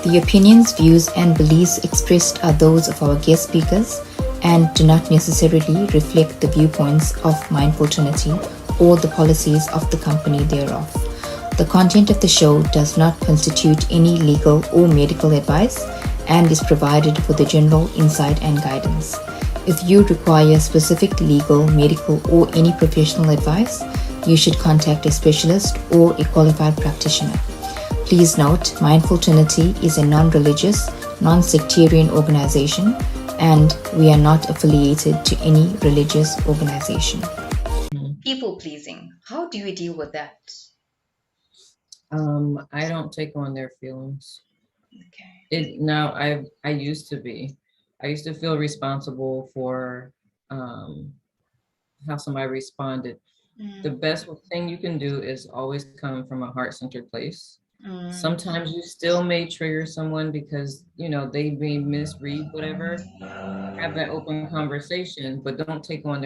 The opinions, views, and beliefs expressed are those of our guest speakers and do not necessarily reflect the viewpoints of Mindful Trinity or the policies of the company thereof. The content of the show does not constitute any legal or medical advice and is provided for the general insight and guidance. If you require specific legal, medical, or any professional advice, you should contact a specialist or a qualified practitioner. Please note, Mindful Trinity is a non-religious, non-sectarian organization, and we are not affiliated to any religious organization. People pleasing. How do you deal with that? I don't take on their feelings. Okay. I used to be. I used to feel responsible for how somebody responded. The best thing you can do is always come from a heart-centered place. Sometimes you still may trigger someone because, they may misread whatever. Have that open conversation, but don't take on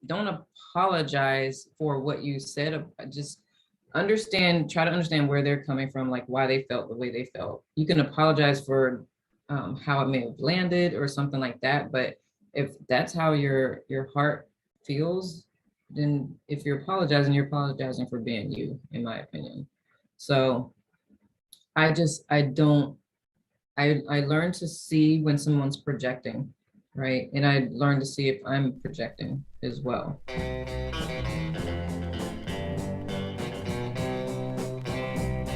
don't apologize for what you said. Just try to understand where they're coming from, like why they felt the way they felt. You can apologize for how it may have landed or something like that, but if that's how your heart feels, then if you're apologizing for being you, in my opinion. So I learned to see when someone's projecting, right? And I learned to see if I'm projecting as well.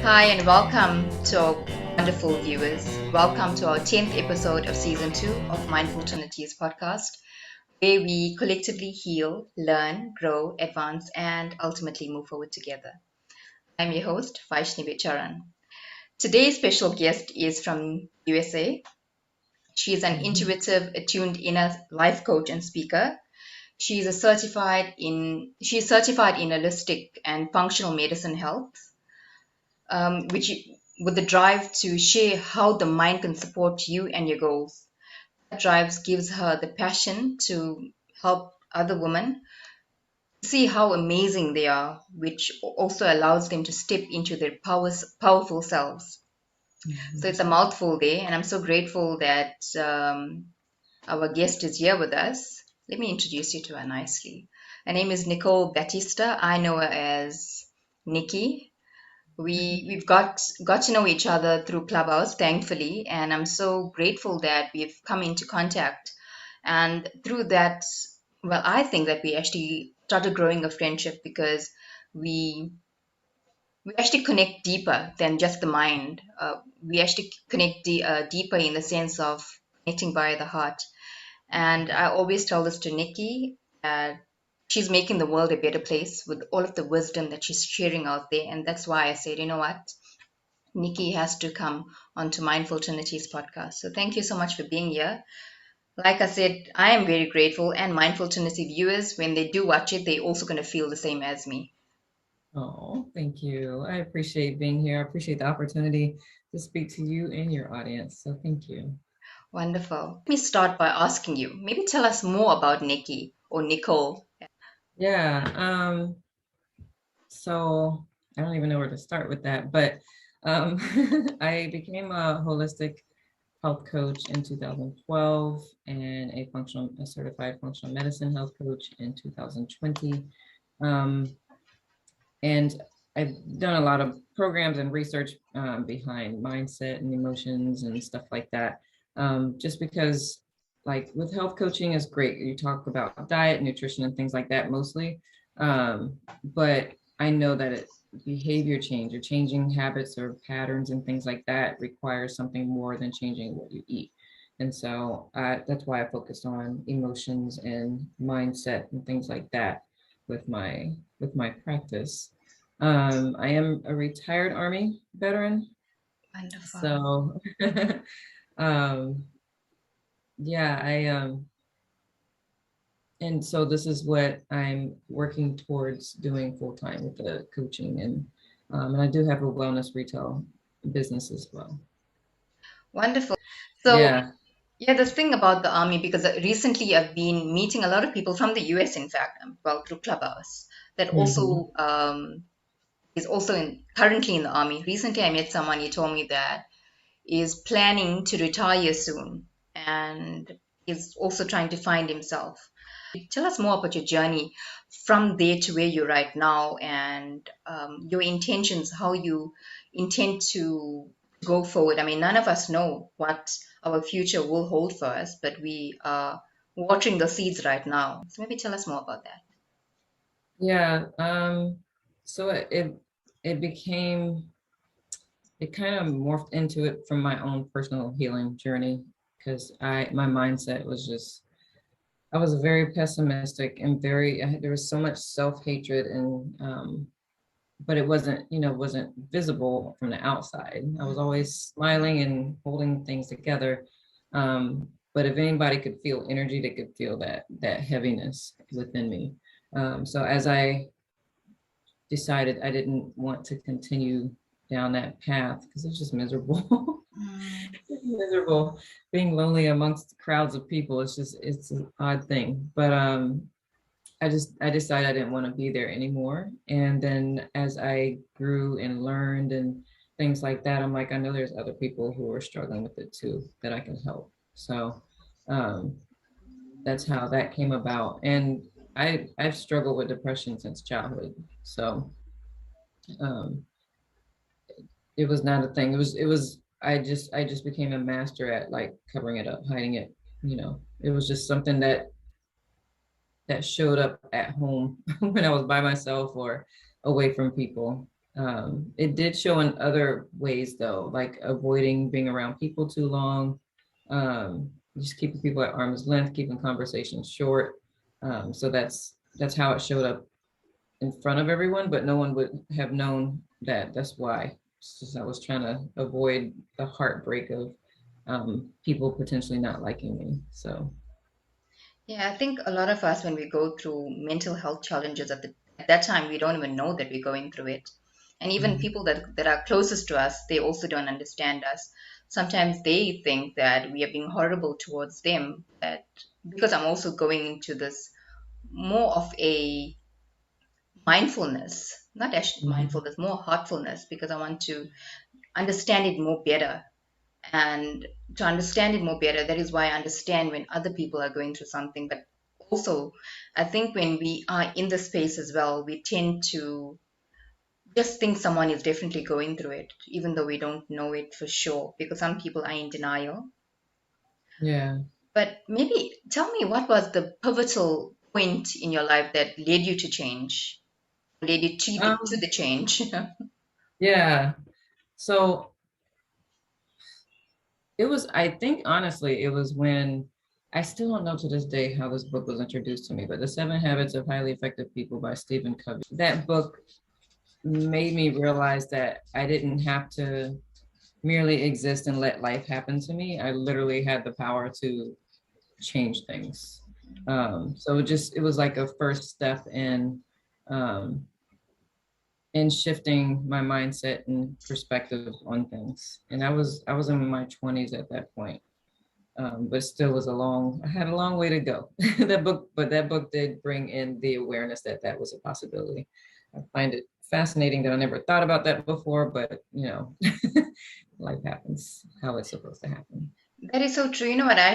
Hi, and welcome to our wonderful viewers. Welcome to our 10th episode of Season 2 of Mindful Trinity's podcast, where we collectively heal, learn, grow, advance, and ultimately move forward together. I'm your host, Vaishnavi Charan. Today's special guest is from USA. She is an intuitive, attuned inner life coach and speaker. She is certified in holistic and functional medicine health, which with the drive to share how the mind can support you and your goals. That drive gives her the passion to help other women see how amazing they are, which also allows them to step into their powerful selves. So it's a mouthful there, and I'm so grateful that our guest is here with us. Let me introduce you to her nicely. Her name is Nicole Batiste. I know her as Nikki. We've got to know each other through Clubhouse, thankfully, and I'm so grateful that we've come into contact. And through that, well, I think that we actually started growing a friendship because we actually connect deeper than just the mind. We actually connect deeper in the sense of connecting by the heart. And I always tell this to Nikki that she's making the world a better place with all of the wisdom that she's sharing out there. And that's why I said, you know what? Nikki has to come onto Mindful Trinity's podcast. So thank you so much for being here. Like I said, I am very grateful, and Mindful Trinity viewers, when they do watch it, they're also going to feel the same as me. Oh, thank you. I appreciate being here. I appreciate the opportunity to speak to you and your audience. So thank you. Wonderful. Let me start by asking you, maybe tell us more about Nikki or Nicole. Yeah. So I don't even know where to start with that, but I became a holistic health coach in 2012 and a certified functional medicine health coach in 2020. And I've done a lot of programs and research behind mindset and emotions and stuff like that. Just because, like, with health coaching is great. You talk about diet, nutrition, and things like that mostly. But I know that behavior change or changing habits or patterns and things like that requires something more than changing what you eat. And so that's why I focused on emotions and mindset and things like that with my practice. I am a retired Army veteran. Wonderful. So yeah, and so this is what I'm working towards doing full time with the coaching, and I do have a wellness retail business as well. Wonderful. So yeah, this thing about the army, because recently I've been meeting a lot of people from the US, in fact, well, through Clubhouse, that also is also currently in the army. Recently I met someone, he told me that is planning to retire soon and is also trying to find himself. Tell us more about your journey from there to where you're right now, and your intentions, how you intend to go forward. I mean, none of us know what our future will hold for us, but we are watering the seeds right now. So maybe tell us more about that. Yeah. So it became, it kind of morphed into it from my own personal healing journey, because my mindset was just, I was very pessimistic and there was so much self-hatred, and but it wasn't, wasn't visible from the outside. I was always smiling and holding things together. But if anybody could feel energy, they could feel that heaviness within me. So as I decided I didn't want to continue down that path, because it's just miserable. Mm. It's miserable being lonely amongst crowds of people. It's an odd thing. But I decided I didn't want to be there anymore. And then as I grew and learned and things like that, I'm like, I know there's other people who are struggling with it too that I can help. So um, that's how that came about. And I've struggled with depression since childhood. So um, it was not a thing. It was I just became a master at like covering it up, hiding it. It was just something that showed up at home when I was by myself or away from people. It did show in other ways though, like avoiding being around people too long, just keeping people at arm's length, keeping conversations short. So that's how it showed up in front of everyone, but no one would have known that. That's why. It's just I was trying to avoid the heartbreak of people potentially not liking me. So Yeah, I think a lot of us, when we go through mental health challenges at that time, we don't even know that we're going through it. And even mhm. people that are closest to us, they also don't understand us. Sometimes they think that we are being horrible towards them. That because I'm also going into this more of a mindfulness, not actually Mhm. mindfulness, more heartfulness, because I want to understand it more better. And to understand it more better, that is why I understand when other people are going through something. But also, I think when we are in the space as well, we tend to just think someone is definitely going through it, even though we don't know it for sure, because some people are in denial. Yeah. But maybe tell me, what was the pivotal point in your life that led you to change, led you to Um, the change? yeah. So it was, I think honestly, it was when I still don't know to this day how this book was introduced to me, but The 7 Habits of Highly Effective People by Stephen Covey. That book made me realize that I didn't have to merely exist and let life happen to me. I literally had the power to change things. So it was like a first step um, in shifting my mindset and perspective on things. And I was in my 20s at that point. But still was I had a long way to go. That book did bring in the awareness that that was a possibility. I find it fascinating that I never thought about that before, but life happens how it's supposed to happen. That is so true. You know what? I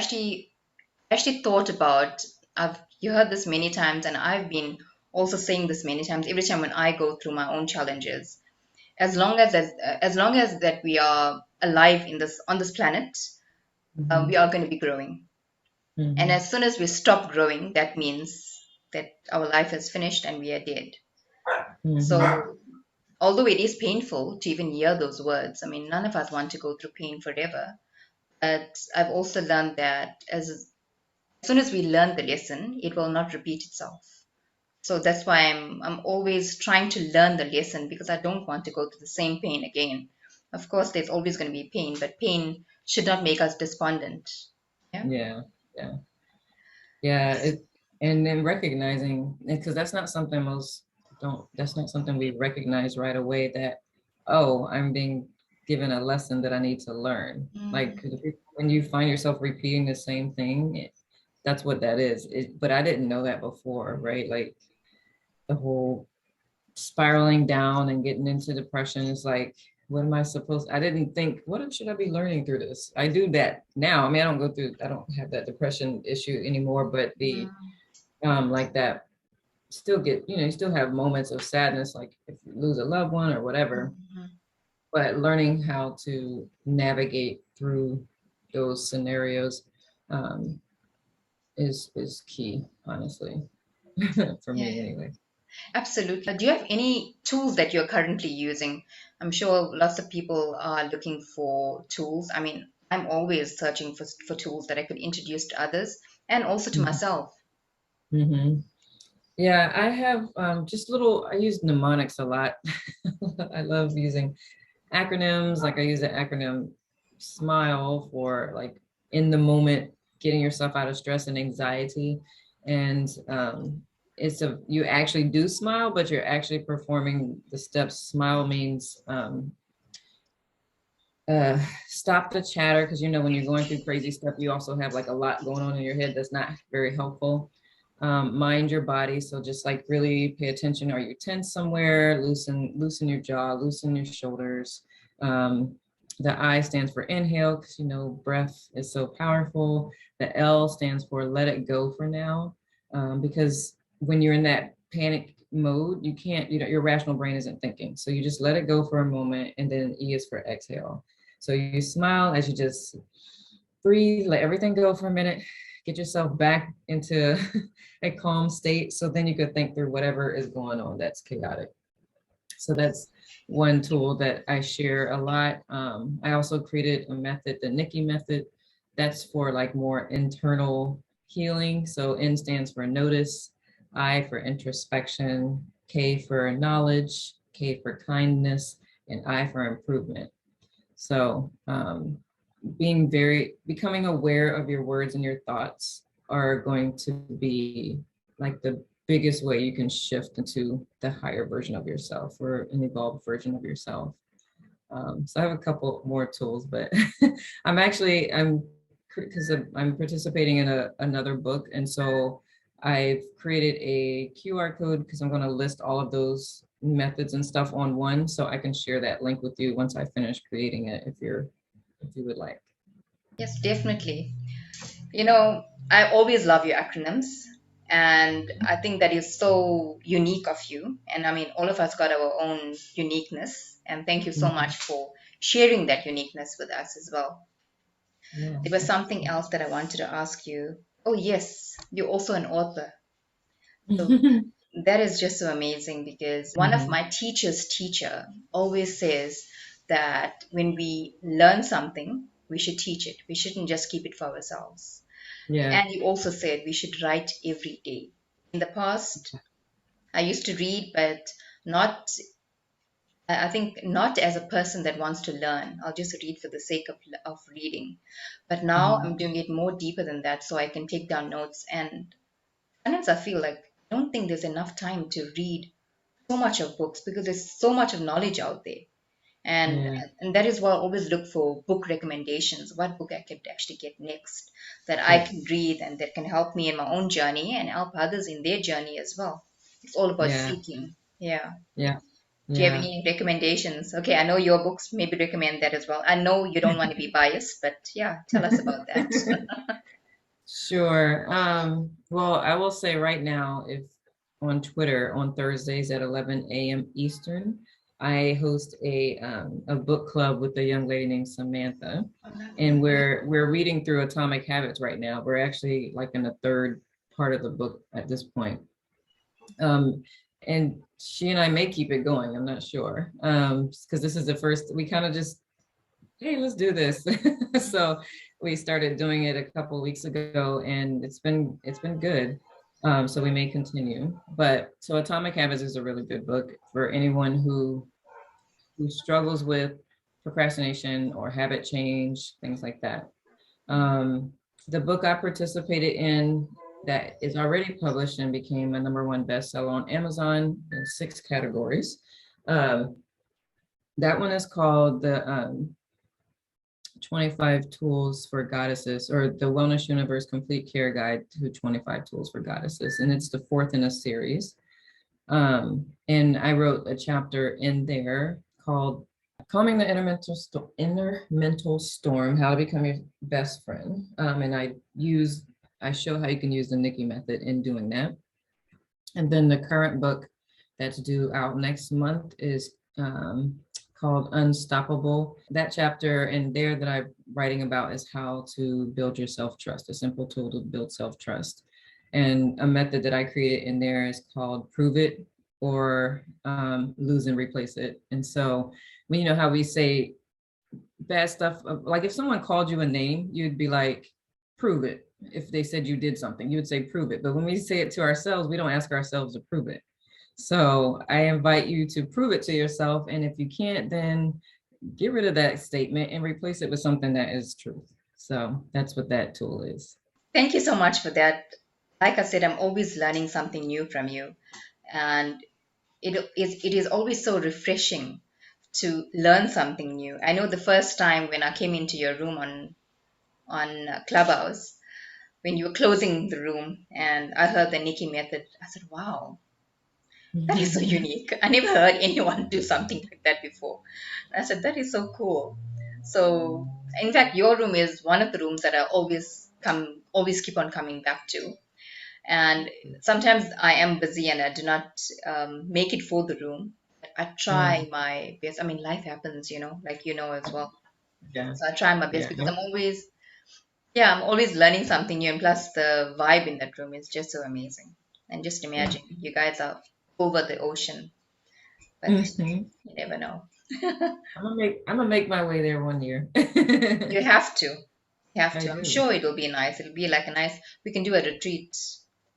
actually thought about. I've you heard this many times, and I've been also saying this many times. Every time when I go through my own challenges, as long as that we are alive in this on this planet, we Hmm. are going to be growing. And Hmm. as soon as we stop growing, that means that our life is finished and we are dead. Hmm. So, although it is painful to even hear those words, I mean, none of us want to go through pain forever. But I've also learned that as soon as we learn the lesson, it will not repeat itself. So that's why I'm always trying to learn the lesson, because I don't want to go through the same pain again. Of course, there's always going to be pain, but pain should not make us despondent. Yeah. Yeah, yeah, yeah. And then recognizing, because that's not something we recognize right away, that, oh, I'm being given a lesson that I need to learn. Like, 'cause Mm. when you find yourself repeating the same thing, that's what that is. But I didn't know that before, right? Like the whole spiraling down and getting into depression is like, what am I supposed, I didn't think, what should I be learning through this? I do that now. I mean, I don't have that depression issue anymore, but the, like that still get, you still have moments of sadness, like if you lose a loved one or whatever, but learning how to navigate through those scenarios um, is key, honestly, for Yeah, me anyway. absolutely. Do you have any tools that you're currently using? I'm sure lots of people are looking for tools. I mean, I'm always searching for tools that I could introduce to others and also to myself. Mm-hmm. Yeah, I have just little, I use mnemonics a lot. I love using acronyms. Like I use the acronym SMILE for like in the moment, getting yourself out of stress and anxiety. And you actually do smile, but you're actually performing the steps. SMILE means uh, stop the chatter, because when you're going through crazy stuff, you also have like a lot going on in your head that's not very helpful. Mind your body, so just like really pay attention. Are you tense somewhere? Loosen your jaw, loosen your shoulders. The I stands for inhale, because breath is so powerful. The L stands for let it go for now, because when you're in that panic mode, you can't, your rational brain isn't thinking, so you just let it go for a moment. And then E is for exhale. So you smile as you just breathe, let everything go for a minute, get yourself back into a calm state, so then you could think through whatever is going on that's chaotic. So that's one tool that I share a lot. I also created a method, the Nikki Method. That's for like more internal healing. So N stands for notice, I for introspection, K for knowledge, K for kindness, and I for improvement. So becoming aware of your words and your thoughts are going to be like the biggest way you can shift into the higher version of yourself, or an evolved version of yourself. So I have a couple more tools, but I'm because I'm participating in another book, and so I've created a QR code, because I'm going to list all of those methods and stuff on one, so I can share that link with you once I finish creating it, if you would like. Yes, definitely. You know, I always love your acronyms, and I think that is so unique of you. And I mean, all of us got our own uniqueness, and thank you so Mhm. much for sharing that uniqueness with us as well. Yeah. There was something else that I wanted to ask you. Oh, yes, you're also an author. So that is just so amazing, because one of Mhm. my teacher's teacher always says that when we learn something, we should teach it. We shouldn't just keep it for ourselves. Yeah. And he also said we should write every day. In the past, I used to read, but not, I think, not as a person that wants to learn. I'll just read for the sake of reading. But now Mhm. I'm doing it more deeper than that, so I can take down notes. And sometimes I feel like I don't think there's enough time to read so much of books, because there's so much of knowledge out there. and Yeah. and that is why I always look for book recommendations, what book I could actually get next that I Yeah. can read and that can help me in my own journey and help others in their journey as well. It's all about Yeah. seeking. Yeah. Yeah. Do you have Yeah. any recommendations? Okay, I know your books, maybe recommend that as well. I know you don't want to be biased, but yeah, tell us about that. Sure. Well, I will say right now, if on Twitter on Thursdays at 11 a.m. Eastern, I host a book club with a young lady named Samantha, and we're reading through Atomic Habits right now. We're actually like in the third part of the book at this point. Um, and she and I may keep it going. I'm not sure. Because this is the first, we kind of just, hey, let's do this. So we started doing it a couple of weeks ago, and it's been good. So we may continue. But so Atomic Habits is a really good book for anyone who struggles with procrastination or habit change, things like that. Um, the book I participated in that is already published and became a number one bestseller on Amazon in 6 categories. Um, that one is called the 25 Tools for Goddesses, or the Wellness Universe Complete Care Guide to 25 Tools for Goddesses. And it's the fourth in a series. And I wrote a chapter in there called Calming the inner mental storm, how to become your best friend. And I show how you can use the Nikki method in doing that. And then the current book that's due out next month is called Unstoppable. That chapter in there that I'm writing about is how to build your self-trust, a simple tool to build self-trust. And a method that I created in there is called Prove It or Lose and Replace It. And so, when you know how we say bad stuff, like if someone called you a name, you'd be like, prove it. If they said you did something, you would say, prove it. But when we say it to ourselves, we don't ask ourselves to prove it. So I invite you to prove it to yourself. And if you can't, then get rid of that statement and replace it with something that is truth. So that's what that tool is. Thank you so much for that. Like I said, I'm always learning something new from you. And it is always so refreshing to learn something new. I know the first time when I came into your room on Clubhouse, when you were closing the room and I heard the Nikki method, I said, wow, that is so unique. I never heard anyone do something like that before. I said, that is so cool. So, in fact, your room is one of the rooms that I always keep on coming back to. And sometimes I am busy and I do not make it for the room. I try my best. I mean, life happens, like as well. Yeah. So I try my best Yeah. because I'm always learning something new. And plus, the vibe in that room is just so amazing. And just imagine, you guys are over the ocean, but Mm-hmm. you never know. I'm gonna make my way there one year. You have to. You have I to. I'm do. sure it'll be nice. It'll be like we can do a retreat.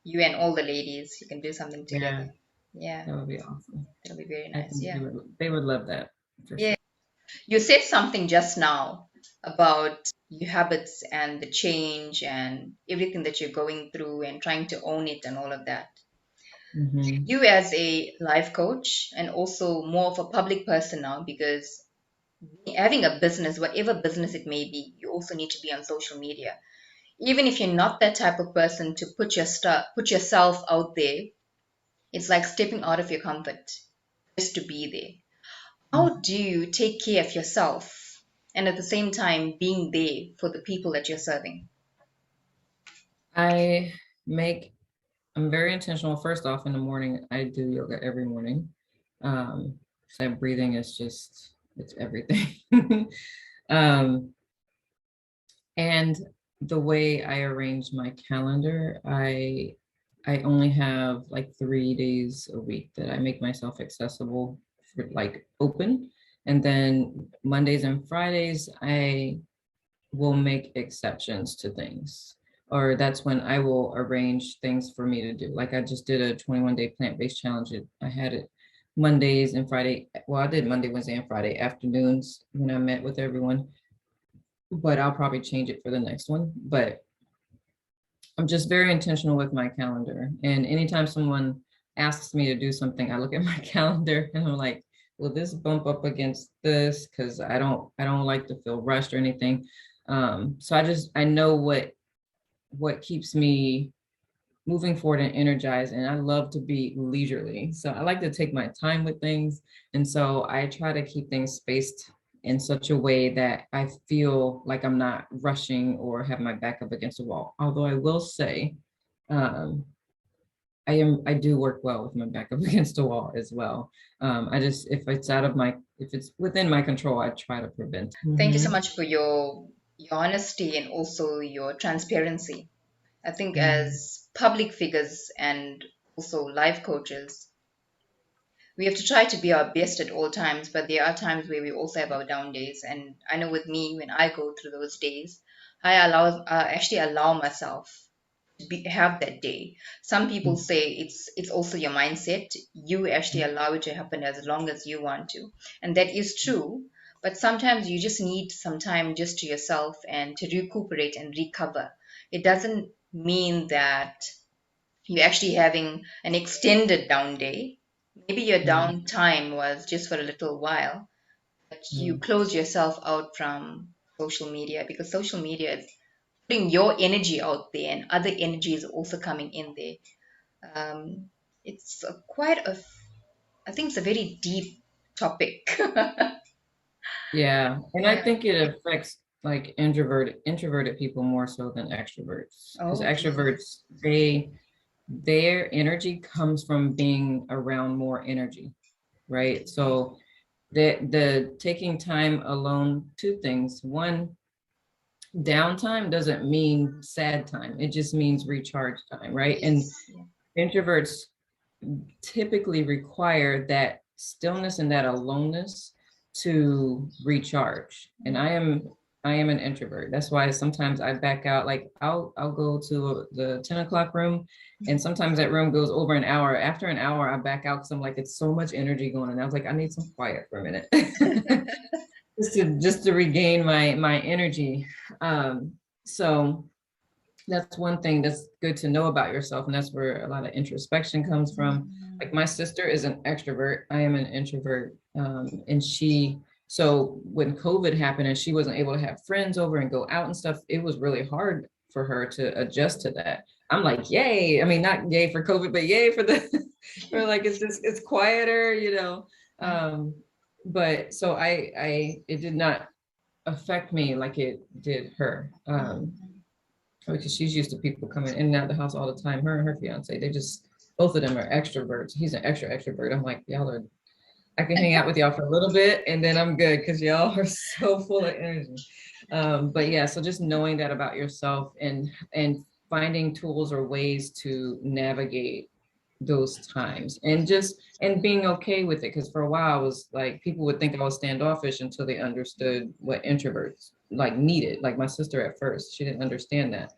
You and all the ladies, you can do something Yeah, together. Yeah, that would be awesome. it'll be very I nice. think Yeah. they would love that for Yeah. sure. You said something just now about your habits and the change and everything that you're going through and trying to own it and all of that. Mm-hmm. You, as a life coach and also more of a public person now, because having a business, whatever business it may be, you also need to be on social media. Even if you're not that type of person to put yourself out there, it's like stepping out of your comfort just to be there. How do you take care of yourself and at the same time being there for the people that you're serving? I make I'm very intentional. First off, in the morning, I do yoga every morning. So that breathing is just it's everything. um, and the way I arrange my calendar, I only have like 3 days a week that I make myself accessible for like open. And then Mondays and Fridays, I will make exceptions to things. Or that's when I will arrange things for me to do. Like I just did a 21-day plant-based challenge. I had it Mondays and Friday. Well, I did Monday, Wednesday, and Friday afternoons when I met with everyone, but I'll probably change it for the next one. But I'm just very intentional with my calendar. And anytime someone asks me to do something, I look at my calendar and I'm like, will this bump up against this? Because I don't like to feel rushed or anything. So I know what keeps me moving forward and energized. And I love to be leisurely. So I like to take my time with things. And so I try to keep things spaced in such a way that I feel like I'm not rushing or have my back up against the wall. Although I will say, um, I do work well with my back up against the wall as well. I just if it's within my control, I try to prevent. Thank you so Mm-hmm. much for your honesty and also your transparency. I think Mm-hmm. as public figures and also life coaches, we have to try to be our best at all times, but there are times where we also have our down days. And I know with me, when I go through those days, actually allow myself to have that day. Some people say it's also your mindset. You actually allow it to happen as long as you want to, and that is true. But sometimes you just need some time just to yourself and to recuperate and recover. It doesn't mean that you're actually having an extended down day. Maybe your Yeah. down time was just for a little while, but you Yeah. close yourself out from social media because social media is putting your energy out there and other energy is also coming in there. It's I think it's a very deep topic. Yeah. And I Yeah. think it affects like introverted people more so than extroverts. Because Okay. extroverts, their energy comes from being around more energy, right? Okay. So the taking time alone, two things. One, downtime doesn't mean sad time. It just means recharge time, right? And Yes. Yeah. introverts typically require that stillness and that aloneness to recharge. And I am an introvert. That's why sometimes I back out. Like I'll go to the 10 o'clock room, and sometimes that room goes over an hour. After an hour, I back out because I'm like, it's so much energy going on. I was like, I need some quiet for a minute. Just to regain my energy. Um, so that's one thing that's good to know about yourself, and that's where a lot of introspection comes from. Like my sister is an extrovert, I am an introvert, and so when COVID happened and she wasn't able to have friends over and go out and stuff, it was really hard for her to adjust to that. I'm like, yay. I mean, not yay for COVID, but yay for the for like it's quieter, but so I it did not affect me like it did her. Because she's used to people coming in and out of the house all the time. Her and her fiance, both of them are extroverts. He's an extrovert. I'm like, I can hang out with y'all for a little bit and then I'm good because y'all are so full of energy. But yeah, so just knowing that about yourself and finding tools or ways to navigate those times and being okay with it, because for a while I was like, people would think I was standoffish until they understood what introverts like needed. Like my sister at first, she didn't understand that.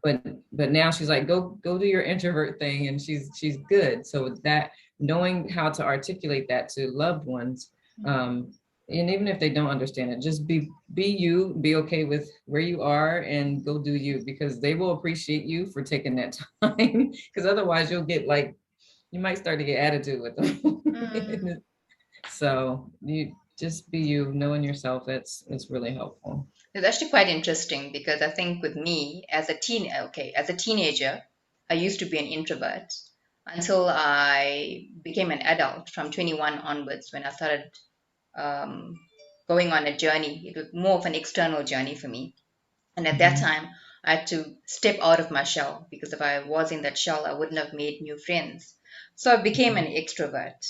But now she's like, go do your introvert thing, and she's good. So with that, knowing how to articulate that to loved ones, and even if they don't understand it, just be you, be okay with where you are and go do you, because they will appreciate you for taking that time. Because otherwise you'll get like, you might start to get attitude with them. So you just be you, knowing yourself. It's really helpful. It's actually quite interesting because I think with me as a teenager, I used to be an introvert until I became an adult from 21 onwards when I started um, going on a journey. It was more of an external journey for me. And at that Mhm, time, I had to step out of my shell because if I was in that shell, I wouldn't have made new friends. So I became an mhm, extrovert.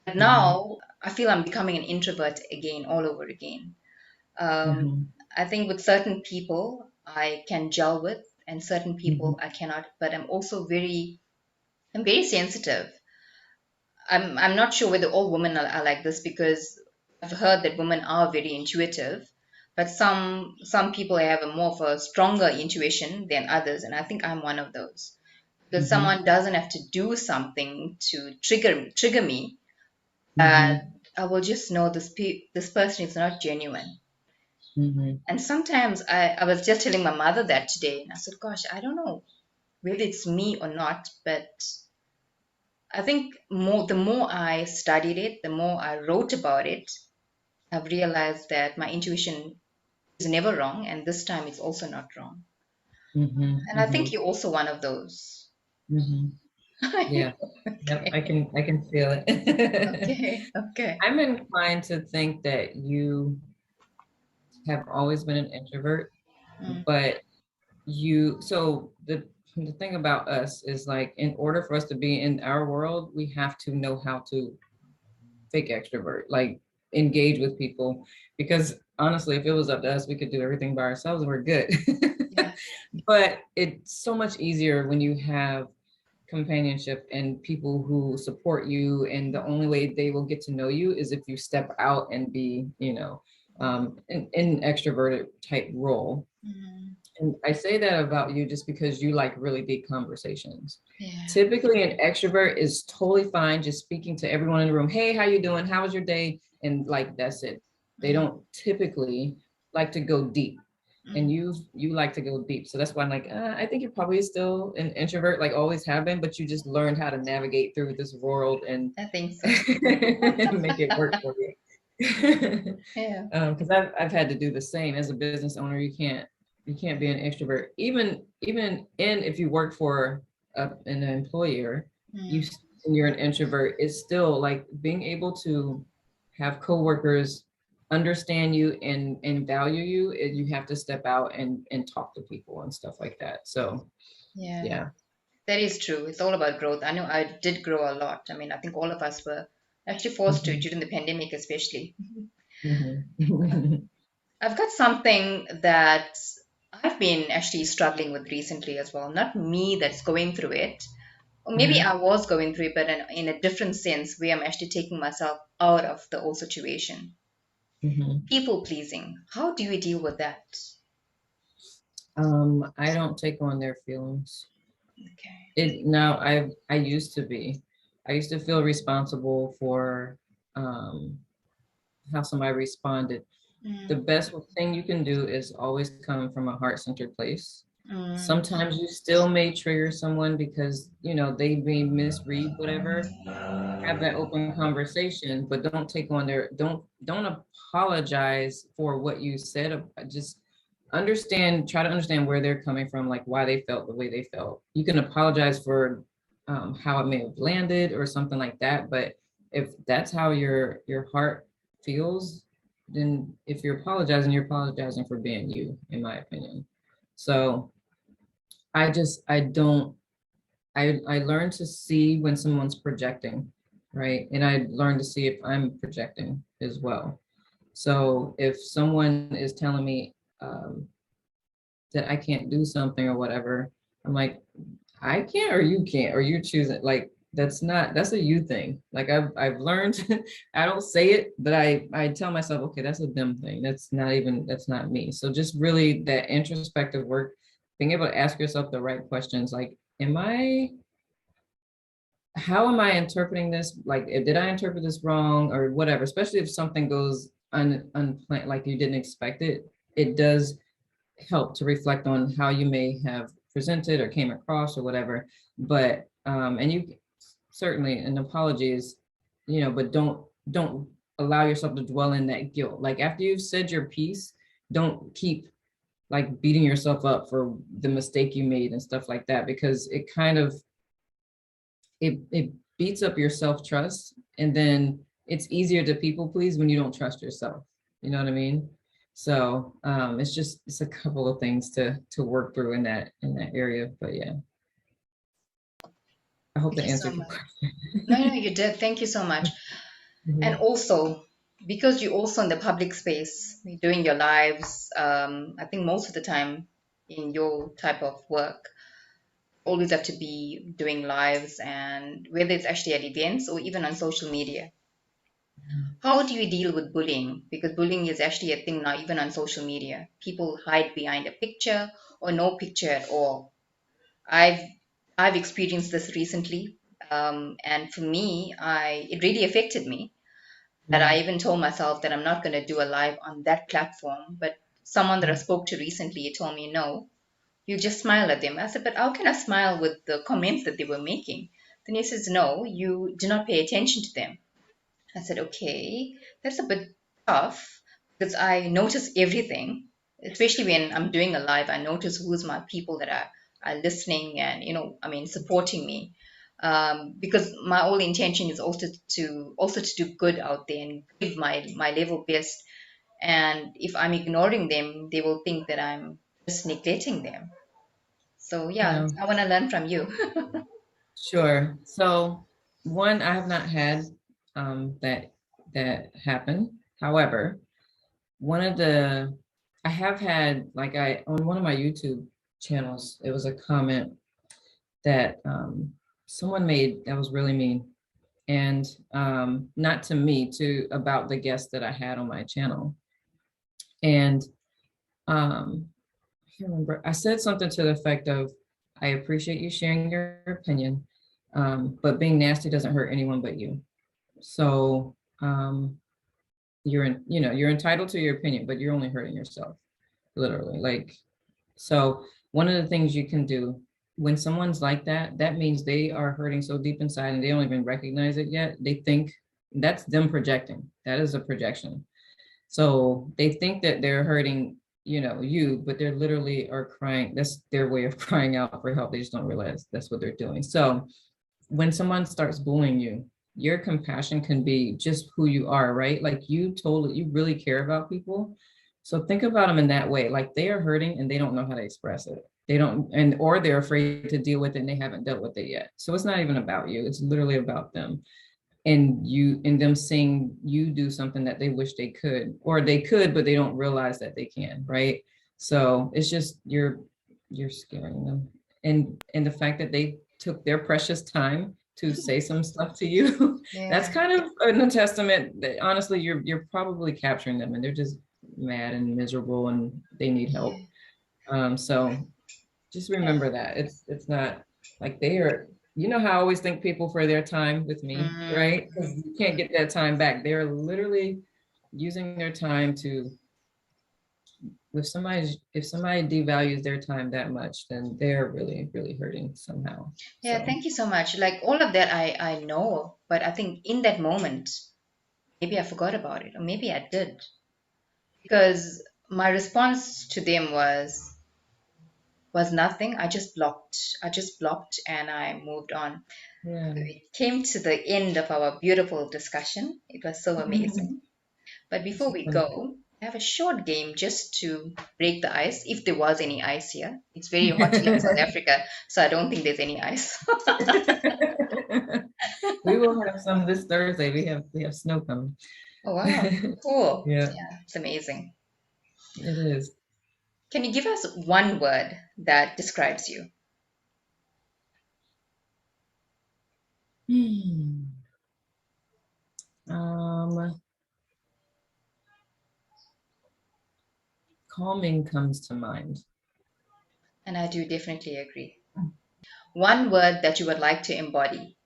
But mhm, now I feel I'm becoming an introvert again, all over again. Um, mhm, I think with certain people I can gel with, and certain mhm, people I cannot. But I'm very sensitive. I'm not sure whether all women are like this because I've heard that women are very intuitive, but some people have a more of a stronger intuition than others, and I think I'm one of those. Because mhm, someone doesn't have to do something to trigger me, mhm, I will just know this person is not genuine. mhm, And sometimes I was just telling my mother that today, and I said, "Gosh, I don't know whether it's me or not, but I think the more I studied it, the more I wrote about it, I've realized that my intuition is never wrong, and this time it's also not wrong. mhm, And I think mhm, you're also one of those." mhm. Yeah. Yep. I Okay, can I can feel it. okay, okay. I'm inclined to think that you have always been an introvert, Mm, but the thing about us is like, in order for us to be in our world, we have to know how to fake extrovert, like engage with people. Because honestly, if it was up to us, we could do everything by ourselves and we're good. yeah, But it's so much easier when you have companionship and people who support you, and the only way they will get to know you is if you step out and be, in an extroverted type role. mm, And I say that about you just because you like really deep conversations. yeah, Typically, an extrovert is totally fine just speaking to everyone in the room. Hey, how you doing? How was your day? And like that's it. They mm, don't typically like to go deep. And mm. you like to go deep. So that's why I'm like, I think you're probably still an introvert, like always have been, but you just learned how to navigate through this world and I think so. make it work for you. Yeah. Because I've had to do the same as a business owner. You can't be an extrovert, even in if you work for an employer, you Mm, and you're an introvert. It's still like being able to have coworkers understand you and value you, you have to step out and talk to people and stuff like that. So Yeah, yeah. that is true. It's all about growth. I know I did grow a lot. I mean, I think all of us were actually forced to Mhm, during the pandemic, especially. mhm. I've got something that I've been actually struggling with recently as well. Not me that's going through it, or maybe Mhm, I was going through it, but in a different sense where I'm actually taking myself out of the whole situation. mhm. People pleasing. How do you deal with that? I don't take on their feelings. Okay. It now I used to be. I used to feel responsible for um how somebody responded. The Mm, best thing you can do is always come from a heart-centered place. mm, Sometimes you still may trigger someone because, they may misread whatever. Have that open conversation, but don't take on their don't apologize for what you said. Just try to understand where they're coming from, like why they felt the way they felt. You can apologize for how it may have landed or something like that, but if that's how your heart feels, then if you're apologizing for being you, in my opinion. So I don't I learned to see when someone's projecting, right? And I learned to see if I'm projecting as well. So if someone is telling me that I can't do something or whatever, I'm like, I can't or you can't, or you're choosing. Like that's a you thing. Like I've learned I don't say it, but I tell myself, okay, that's a them thing. That's not me. So just really that introspective work, being able to ask yourself the right questions, like, am I how am I interpreting this? Like, did I interpret this wrong or whatever? Especially if something goes unplanned, like you didn't expect it. It does help to reflect on how you may have presented or came across or whatever. But and you certainly an apology is, but don't allow yourself to dwell in that guilt. Like after you've said your piece, don't keep like beating yourself up for the mistake you made and stuff like that because it beats up your self-trust, and then it's easier to people please when you don't trust yourself. You know what I mean? So it's a couple of things to work through in that area. But yeah, I hope thank that you so answered your much. No, question. no, you did. Thank you so much. And Mhm. also, because you're also in the public space, you're doing your lives, I think most of the time in your type of work, always have to be doing lives, and whether it's actually at events or even on social media. How do you deal with bullying? Because bullying is actually a thing now, even on social media. People hide behind a picture or no picture at all. I've I've experienced this recently, and for me, I it really affected me. That I Mhm. even told myself that I'm not going to do a live on that platform. But someone that I spoke to recently told me, no, you just smile at them. I said, but how can I smile with the comments that they were making? Then he says, no, you do not pay attention to them. I said, okay, that's a bit tough because I notice everything, especially when I'm doing a live. I notice who's my people that are listening and, I mean, supporting me. Because my whole intention is also to do good out there and give my level best. And if I'm ignoring them, they will think that I'm just neglecting them. So yeah, Yeah, I want to learn from you. sure. So one, I have not had that happen. However, one of the I have had, like, I on one of my YouTube channels, it was a comment that someone made that was really mean, and not to me, to about the guest that I had on my channel. And I can't remember, I said something to the effect of, I appreciate you sharing your opinion, but being nasty doesn't hurt anyone but you. So you're entitled to your opinion, but you're only hurting yourself, literally. Like, so one of the things you can do when someone's like that, that means they are hurting so deep inside and they don't even recognize it yet. They think that's them projecting. That is a projection. So they think that they're hurting, you, but they're literally are crying. That's their way of crying out for help. They just don't realize that's what they're doing. So when someone starts bullying you, your compassion can be just who you are, right? Like you really care about people. So think about them in that way. Like they are hurting and they don't know how to express it. They don't, or they're afraid to deal with it and they haven't dealt with it yet. So it's not even about you. It's literally about them. And them seeing you do something that they wish they could, or they could, but they don't realize that they can, right? So it's just you're scaring them. And the fact that they took their precious time to say some stuff to you, that's Yeah. kind of a testament that honestly you're probably capturing them and they're just mad and miserable and they need help. Yeah. So just Yeah. remember that it's not like they are, you know how I always thank people for their time with me, Mm, right? Because you can't get that time back. They're literally using their time to, if somebody devalues their time that much, then they're really, really hurting somehow. yeah, So thank you so much. Like all of that I know, but I think in that moment, maybe I forgot about it, or maybe I did. Because my response to them was nothing. I just blocked and I moved on. yeah. We came to the end of our beautiful discussion. It was so amazing. But It's before we funny. go, I have a short game just to break the ice, if there was any ice here. It's very hot here in South Africa, so I don't think there's any ice. We will have some this Thursday. We have snow coming. Oh, wow. Cool. Yeah, Yeah, it's amazing. it is. Can you give us one word that describes you? Hmm. Um, Calming comes to mind. And I do definitely agree. One word that you would like to embody.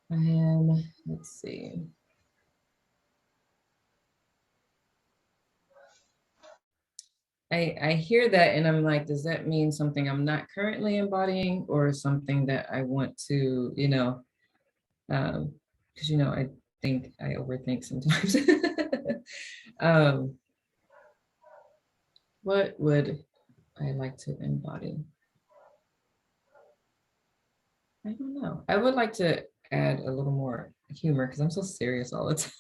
Let's see. I hear that and I'm like, does that mean something I'm not currently embodying or something that I want to, because I think I overthink sometimes. um, what would I like to embody? I don't know. I would like to add a little more humor because I'm so serious all the time.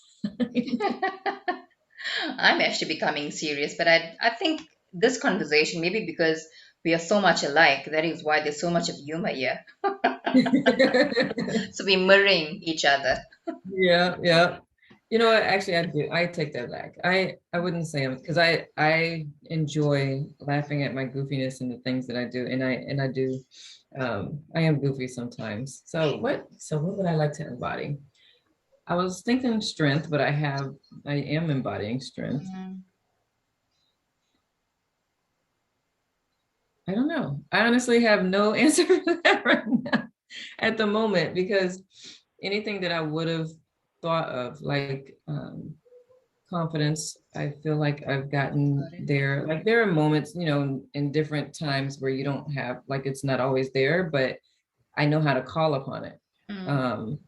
I'm actually becoming serious, but I think this conversation, maybe because we are so much alike, that is why there's so much of humor here. So we're mirroring each other. Yeah, yeah. You know what? Actually, I do. I take that back. I wouldn't say I'm because I enjoy laughing at my goofiness and the things that I do, and I do. I am goofy sometimes. So what would I like to embody? I was thinking strength, but I am embodying strength. Mm, I don't know. I honestly have no answer for that right now at the moment because anything that I would have thought of, like confidence, I feel like I've gotten got it. there. Like there are moments, in different times where you don't have, like it's not always there, but I know how to call upon it. Mm. Um,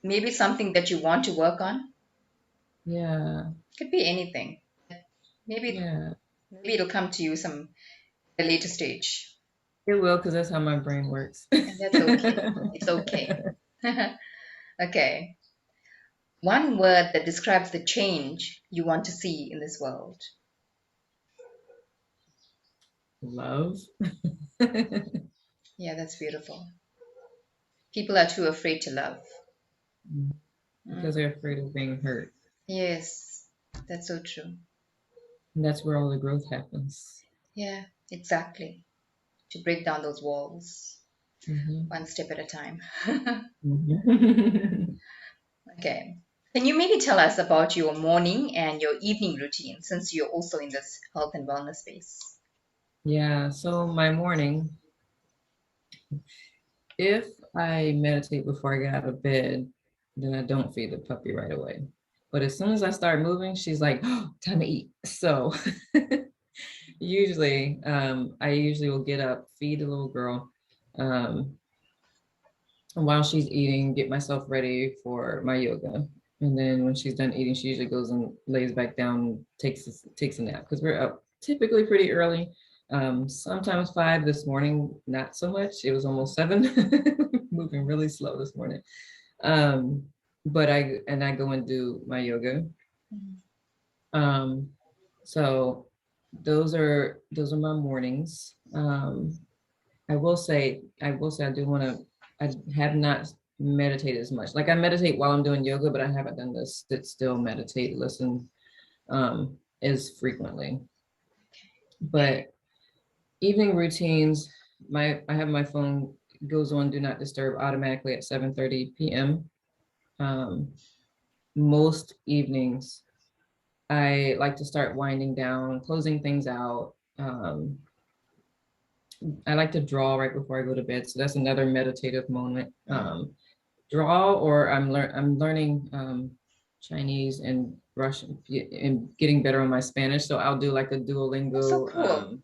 Maybe something that you want to work on. yeah, Could be anything. Maybe yeah, maybe it'll come to you some at a later stage. it will because that's how my brain works. And that's okay. It's okay. Okay. One word that describes the change you want to see in this world. Love. Yeah, that's beautiful. People are too afraid to love. Because Mm. they're afraid of being hurt. Yes, that's so true. And that's where all the growth happens. Yeah, exactly. To break down those walls Mhm. one step at a time. Mhm. Okay. Can you maybe tell us about your morning and your evening routine since you're also in this health and wellness space? Yeah, so my morning, if I meditate before I get out of bed, then I don't feed the puppy right away. But as soon as I start moving, she's like, oh, time to eat. So I usually will get up, feed the little girl, um, and while she's eating, get myself ready for my yoga. And then when she's done eating, she usually goes and lays back down, takes a nap because we're up typically pretty early. Sometimes 5. This morning, not so much. It was almost 7, moving really slow this morning. Um, but I go and do my yoga. Um, so those are my mornings. I do want to, I have not meditated as much. Like I meditate while I'm doing yoga, but I haven't done this sit still, meditate, listen, as frequently. But evening routines, I have my phone goes on do not disturb automatically at 7:30 p.m. Um, most evenings, I like to start winding down, closing things out. I like to draw right before I go to bed, so that's another meditative moment. Draw, or I'm learning Chinese and Russian and getting better on my Spanish. So I'll do like a Oh, so Duolingo. cool.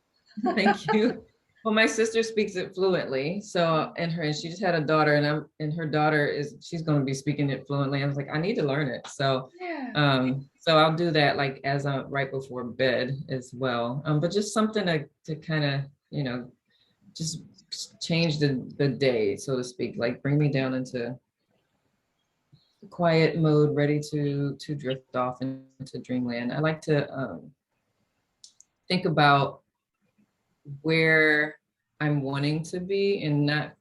Thank you. Well, my sister speaks it fluently. So and she just had a daughter, and her daughter she's going to be speaking it fluently. I was like, I need to learn it. So Yeah. so I'll do that like as I'm right before bed as well. But just something to kind of, just change the day, so to speak, like bring me down into quiet mode, ready to drift off into dreamland. I like to think about where I'm wanting to be, and not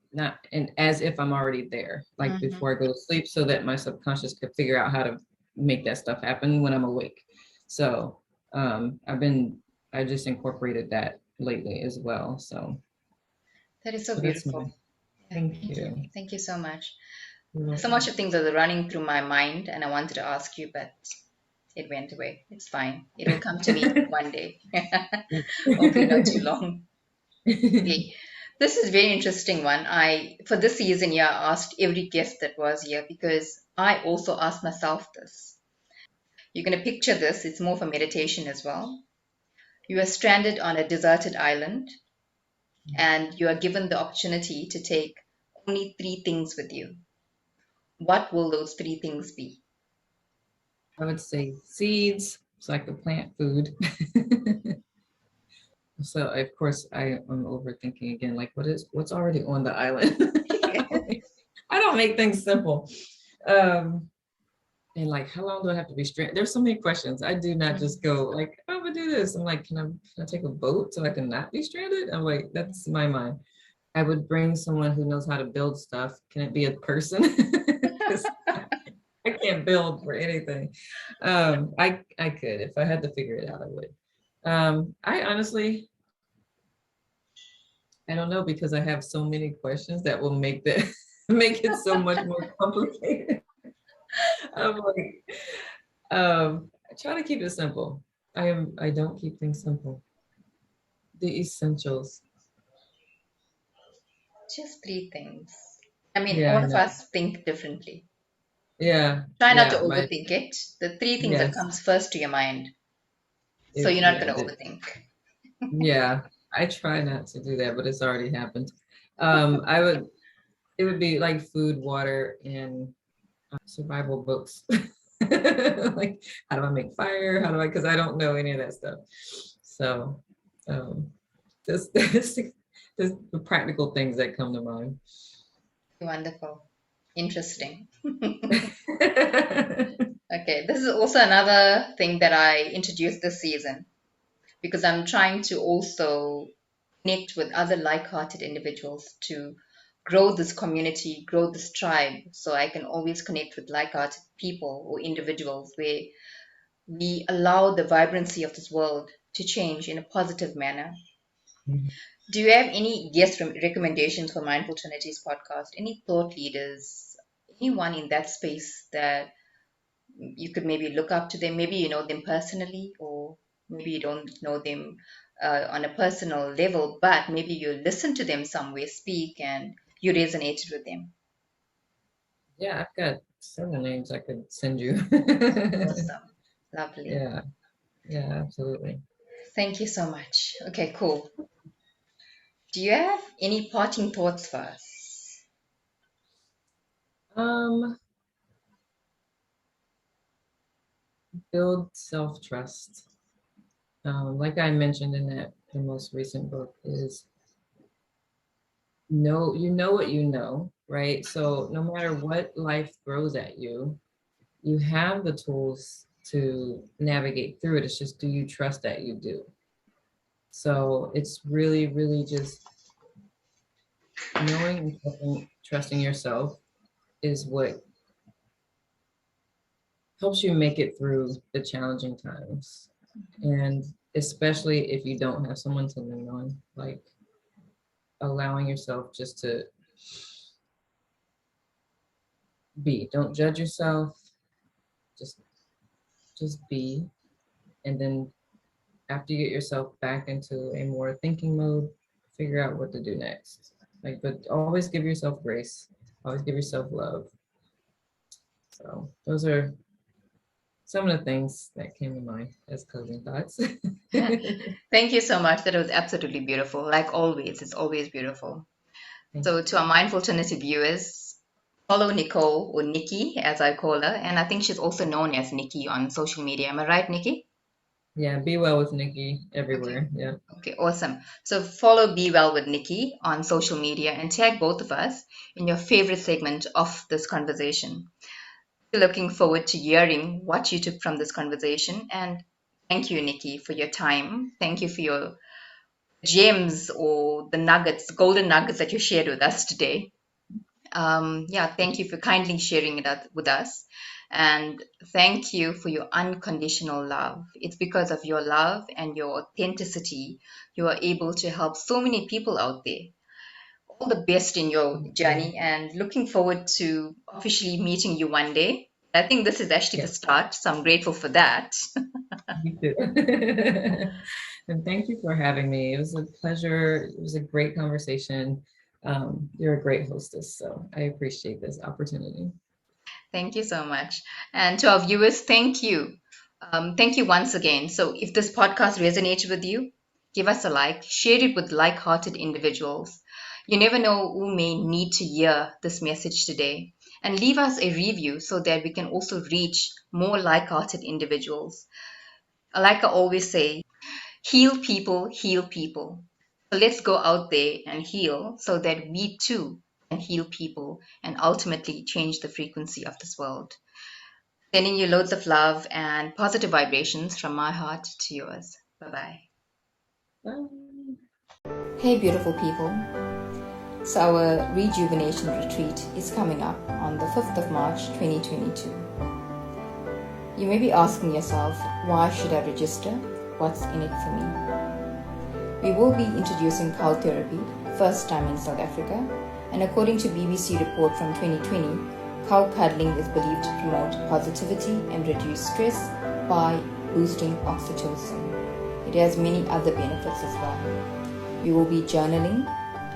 and as if I'm already there, like before I go to sleep, so that my subconscious could figure out how to make that stuff happen when I'm awake. So I just incorporated that lately as well. So That is so that's my beautiful. Yeah, thank thank you. you. Thank you so much. You're So much welcome. of things are running through my mind, and I wanted to ask you, but it went away. It's fine. It'll come to me one day. Hopefully not too long. Okay. This is very interesting one. For this season, yeah, I asked every guest that was here because I also asked myself this. You're going to picture this. It's more for meditation as well. You are stranded on a deserted island and you are given the opportunity to take only three things with you. What will those three things be? I would say seeds, so I could plant food. So of course I am overthinking again, like what's already on the island? I don't make things simple. Um, and like how long do I have to be stranded? There's so many questions. I do not just go like, I'm gonna do this. I'm like, can I take a boat so I can not be stranded? I'm like, that's my mind. I would bring someone who knows how to build stuff. Can it be a person? Because I can't build for anything. I could, if I had to figure it out, I would. I honestly, I don't know, because I have so many questions that will make that make it so much more complicated. I'm like, I try to keep it simple. I don't keep things simple. The essentials. Just three things. I mean, Yeah, all I of know. us think differently. Yeah, Try not to yeah, my overthink it. The three things that yes. comes first to your mind. So you're not Yeah, going to overthink. yeah. I try not to do that, but it's already happened. I would it would be like food, water, and survival books. Like, how do I make fire? How do I, because I don't know any of that stuff. So, um, this the practical things that come to mind. Wonderful. Interesting. Okay, this is also another thing that I introduced this season because I'm trying to also connect with other like-hearted individuals to grow this community, grow this tribe, so I can always connect with like-hearted people or individuals where we allow the vibrancy of this world to change in a positive manner. Do you have any guest recommendations for Mindful Trinity's podcast? Any thought leaders, anyone in that space that you could maybe look up to them? Maybe you know them personally, or maybe you don't know them on a personal level, but maybe you listen to them somewhere speak and you resonated with them. Yeah, I've got several names I could send you. Awesome. Lovely. Yeah, yeah, absolutely. Thank you so much. Okay, cool. Do you have any parting thoughts for us? Um, Build self-trust. Like I mentioned in that the most recent book is know what you know, right? So no matter what life throws at you, you have the tools to navigate through it. It's just, do you trust that you do? So it's really, really just knowing and trusting yourself is what helps you make it through the challenging times. And especially if you don't have someone to lean on, like allowing yourself just to be. Don't judge yourself. Just just be. And then after you get yourself back into a more thinking mode, figure out what to do next. Like, but always give yourself grace. Always give yourself love. So those are some of the things that came to mind as closing thoughts. Thank you so much. That was absolutely beautiful. Like always, it's always beautiful. Thank So, you. to our Mindful Trinity viewers, follow Nicole, or Nikki as I call her. And I think she's also known as Nikki on social media. Am I right, Nikki? Yeah, be well with Nikki Okay. everywhere. Yeah. Okay, awesome. So follow Be Well with Nikki on social media and tag both of us in your favorite segment of this conversation. We're looking forward to hearing what you took from this conversation. And thank you, Nikki, for your time. Thank you for your gems or the nuggets, golden nuggets that you shared with us today. Yeah, thank you for kindly sharing it with us. And thank you for your unconditional love. It's because of your love and your authenticity you are able to help so many people out there. All the best in your Thank you. journey and looking forward to officially meeting you one day. I think this is actually the Yeah, start, so I'm grateful for that. me too. And thank you for having me. It was a pleasure. It was a great conversation. You're a great hostess, so I appreciate this opportunity. Thank you so much. And to our viewers, thank you. Thank you once again. So, if this podcast resonates with you, give us a like, share it with like hearted individuals. You never know who may need to hear this message today. And leave us a review so that we can also reach more like hearted individuals. Like I always say, heal people, heal people. So, let's go out there and heal so that we too can heal people and ultimately change the frequency of this world. Sending you loads of love and positive vibrations from my heart to yours. Bye bye. Bye. Hey, beautiful people. So, our rejuvenation retreat is coming up on the 5th of March 2022. You may be asking yourself, why should I register? What's in it for me? We will be introducing cow therapy, first time in South Africa, and according to BBC report from 2020, cow cuddling is believed to promote positivity and reduce stress by boosting oxytocin. It has many other benefits as well. We will be journaling.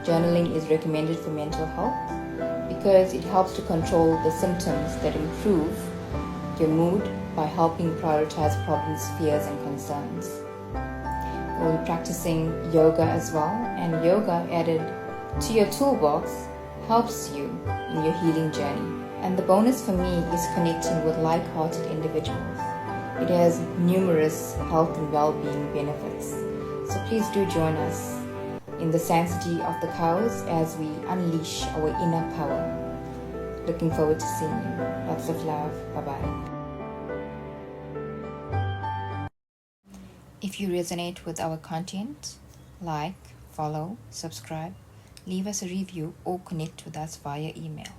Journaling is recommended for mental health because it helps to control the symptoms that improve your mood by helping prioritize problems, fears, and concerns. We'll be practicing yoga as well, and yoga added to your toolbox helps you in your healing journey. And the bonus for me is connecting with like-hearted individuals. It has numerous health and well-being benefits. So please do join us in the sanctity of the cows as we unleash our inner power. Looking forward to seeing you. Lots of love. Bye-bye. If you resonate with our content, like, follow, subscribe, leave us a review or connect with us via email.